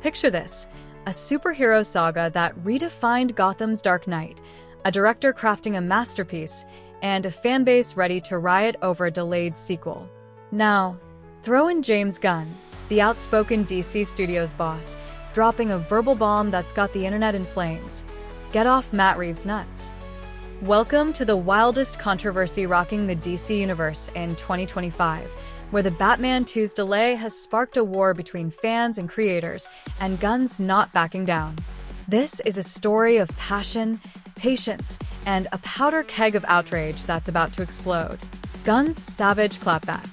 Picture this, a superhero saga that redefined Gotham's Dark Knight, a director crafting a masterpiece, and a fanbase ready to riot over a delayed sequel. Now, throw in James Gunn, the outspoken DC Studios boss, dropping a verbal bomb that's got the internet in flames. Get off Matt Reeves' nuts. Welcome to the wildest controversy rocking the DC universe in 2025, where the Batman 2's delay has sparked a war between fans and creators, and Gunn's not backing down. This is a story of passion, patience, and a powder keg of outrage that's about to explode. Gunn's savage clapback.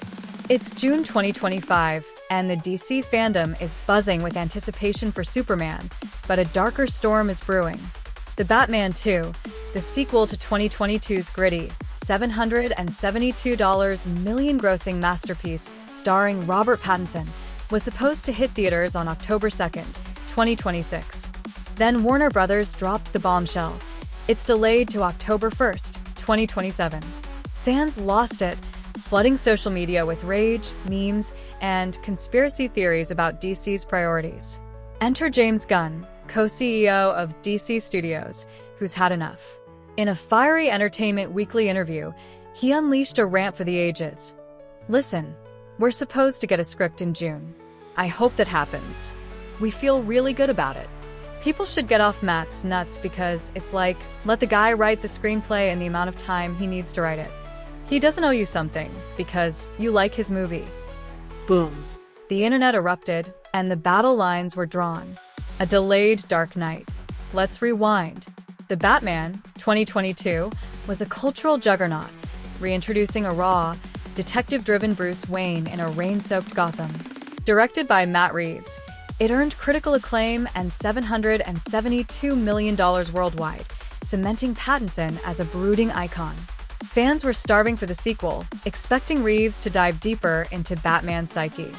It's June 2025, and the DC fandom is buzzing with anticipation for Superman, but a darker storm is brewing. The Batman 2, the sequel to 2022's gritty, $772 million grossing masterpiece starring Robert Pattinson, was supposed to hit theaters on October 2nd, 2026. Then Warner Brothers dropped the bombshell. It's delayed to October 1st, 2027. Fans lost it, flooding social media with rage, memes, and conspiracy theories about DC's priorities. Enter James Gunn, co-CEO of DC Studios, who's had enough. In a fiery Entertainment Weekly interview, he unleashed a rant for the ages. Listen, we're supposed to get a script in June. I hope that happens. We feel really good about it. People should get off Matt's nuts because it's like, let the guy write the screenplay in the amount of time he needs to write it. He doesn't owe you something because you like his movie. Boom. The internet erupted and the battle lines were drawn. A delayed Dark Knight. Let's rewind. The Batman, 2022, was a cultural juggernaut, reintroducing a raw, detective-driven Bruce Wayne in a rain-soaked Gotham. Directed by Matt Reeves, it earned critical acclaim and $772 million worldwide, cementing Pattinson as a brooding icon. Fans were starving for the sequel, expecting Reeves to dive deeper into Batman's psyche.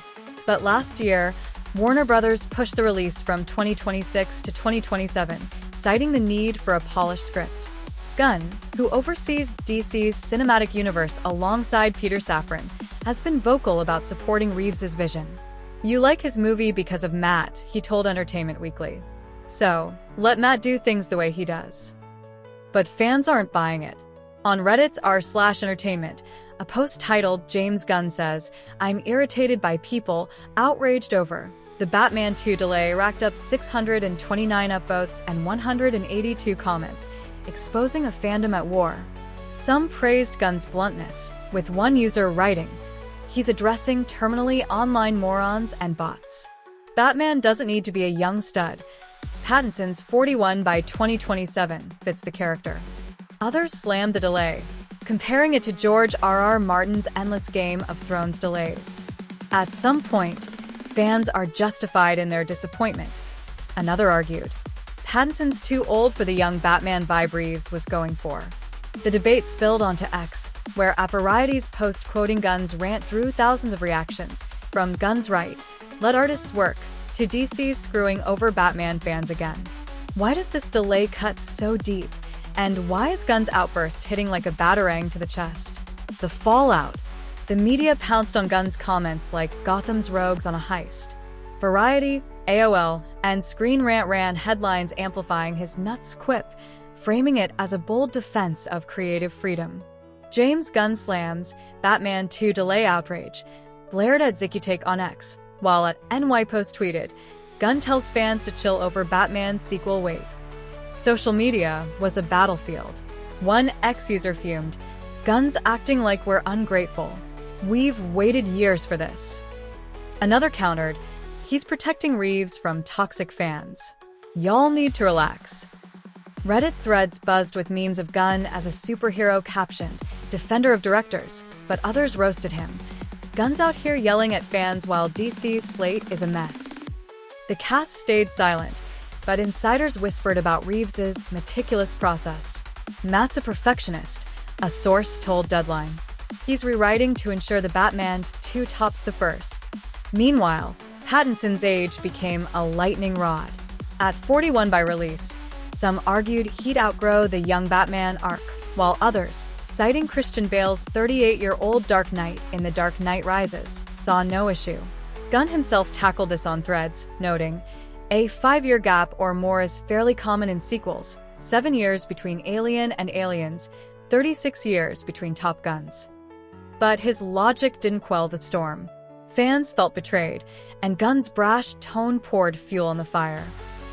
But last year, Warner Brothers pushed the release from 2026 to 2027, citing the need for a polished script. Gunn, who oversees DC's cinematic universe alongside Peter Safran, has been vocal about supporting Reeves' vision. You like his movie because of Matt, he told Entertainment Weekly. So, let Matt do things the way he does. But fans aren't buying it. On Reddit's r/entertainment, a post titled James Gunn says, "I'm irritated by people outraged over." The Batman 2 delay racked up 629 upvotes and 182 comments, exposing a fandom at war. Some praised Gunn's bluntness, with one user writing, "He's addressing terminally online morons and bots. Batman doesn't need to be a young stud. Pattinson's 41 by 2027 fits the character." Others slammed the delay, comparing it to George R.R. Martin's endless Game of Thrones delays. At some point, fans are justified in their disappointment. Another argued, Pattinson's too old for the young Batman vibe Reeves was going for. The debate spilled onto X, where a Variety's post quoting Gunn's rant drew thousands of reactions, from Gunn's right, let artists work, to DC's screwing over Batman fans again. Why does this delay cut so deep? And why is Gunn's outburst hitting like a batarang to the chest? The fallout. The media pounced on Gunn's comments like Gotham's rogues on a heist. Variety, AOL, and Screen Rant ran headlines amplifying his nuts quip, framing it as a bold defense of creative freedom. James Gunn slams Batman 2 delay outrage, blared at ZickyTake on X, while at NYPost tweeted, "Gunn tells fans to chill over Batman's sequel wait." Social media was a battlefield. One X user fumed, "Gunn's acting like we're ungrateful. We've waited years for this." Another countered, "He's protecting Reeves from toxic fans. Y'all need to relax." Reddit threads buzzed with memes of Gunn as a superhero captioned, "Defender of directors," but others roasted him. Gunn's out here yelling at fans while DC's slate is a mess. The cast stayed silent, but insiders whispered about Reeves's meticulous process. "Matt's a perfectionist," a source told Deadline. "He's rewriting to ensure the Batman 2 tops the first." Meanwhile, Pattinson's age became a lightning rod. At 41 by release, some argued he'd outgrow the young Batman arc, while others, citing Christian Bale's 38-year-old Dark Knight in The Dark Knight Rises, saw no issue. Gunn himself tackled this on Threads, noting, A 5-year gap or more is fairly common in sequels, 7 years between Alien and Aliens, 36 years between Top Guns. But his logic didn't quell the storm. Fans felt betrayed, and Gunn's brash tone poured fuel on the fire.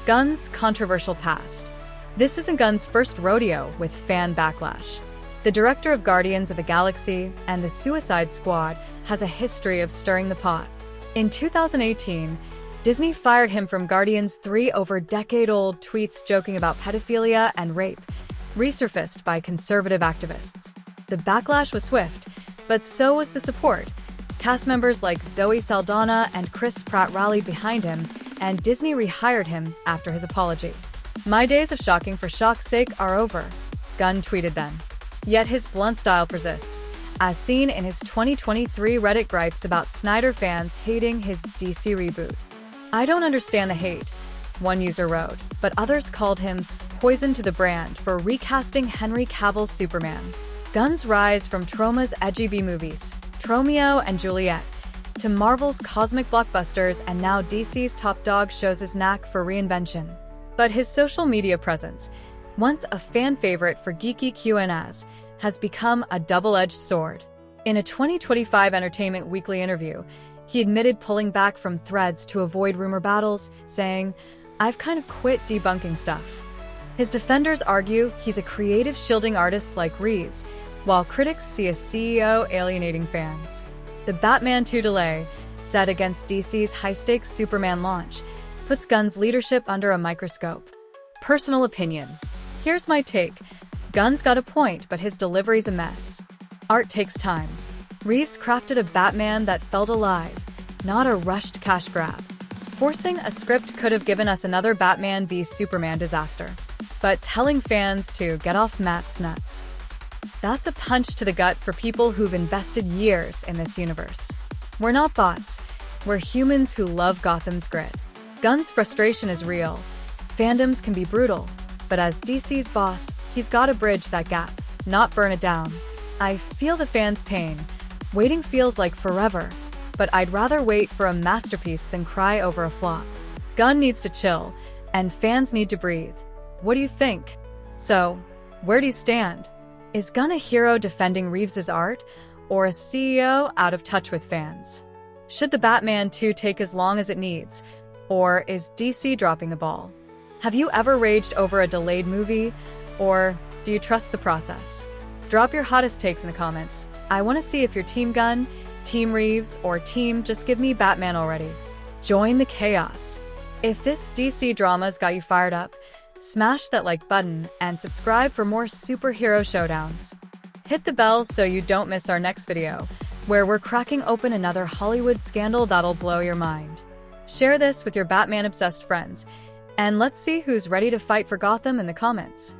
Gunn's controversial past. This isn't Gunn's first rodeo with fan backlash. The director of Guardians of the Galaxy and the Suicide Squad has a history of stirring the pot. In 2018, Disney fired him from Guardians 3 over decade-old tweets joking about pedophilia and rape, resurfaced by conservative activists. The backlash was swift, but so was the support. Cast members like Zoe Saldana and Chris Pratt rallied behind him, and Disney rehired him after his apology. "My days of shocking for shock's sake are over," Gunn tweeted then. Yet his blunt style persists, as seen in his 2023 Reddit gripes about Snyder fans hating his DC reboot. "I don't understand the hate," one user wrote, but others called him poison to the brand for recasting Henry Cavill's Superman. Gunn's rise from Troma's edgy B movies, Romeo and Juliet, to Marvel's cosmic blockbusters and now DC's top dog shows his knack for reinvention. But his social media presence, once a fan favorite for geeky Q&As, has become a double-edged sword. In a 2025 Entertainment Weekly interview, he admitted pulling back from threads to avoid rumor battles, saying, "I've kind of quit debunking stuff." His defenders argue he's a creative shielding artist like Reeves, while critics see a CEO alienating fans. The Batman 2 delay, set against DC's high-stakes Superman launch, puts Gunn's leadership under a microscope. Personal opinion. Here's my take. Gunn's got a point, but his delivery's a mess. Art takes time. Reeves crafted a Batman that felt alive, not a rushed cash grab. Forcing a script could have given us another Batman v Superman disaster. But telling fans to get off Matt's nuts. That's a punch to the gut for people who've invested years in this universe. We're not bots. We're humans who love Gotham's grit. Gunn's frustration is real. Fandoms can be brutal, but as DC's boss, he's got to bridge that gap, not burn it down. I feel the fans' pain. Waiting feels like forever, but I'd rather wait for a masterpiece than cry over a flop. Gunn needs to chill, and fans need to breathe. What do you think? So, where do you stand? Is Gunn a hero defending Reeves's art, or a CEO out of touch with fans? Should the Batman 2 take as long as it needs, or is DC dropping the ball? Have you ever raged over a delayed movie, or do you trust the process? Drop your hottest takes in the comments. I want to see if you're Team Gunn, Team Reeves, or Team Just Give Me Batman already. Join the chaos. If this DC drama's got you fired up, smash that like button and subscribe for more superhero showdowns. Hit the bell so you don't miss our next video, where we're cracking open another Hollywood scandal that'll blow your mind. Share this with your Batman-obsessed friends, and let's see who's ready to fight for Gotham in the comments.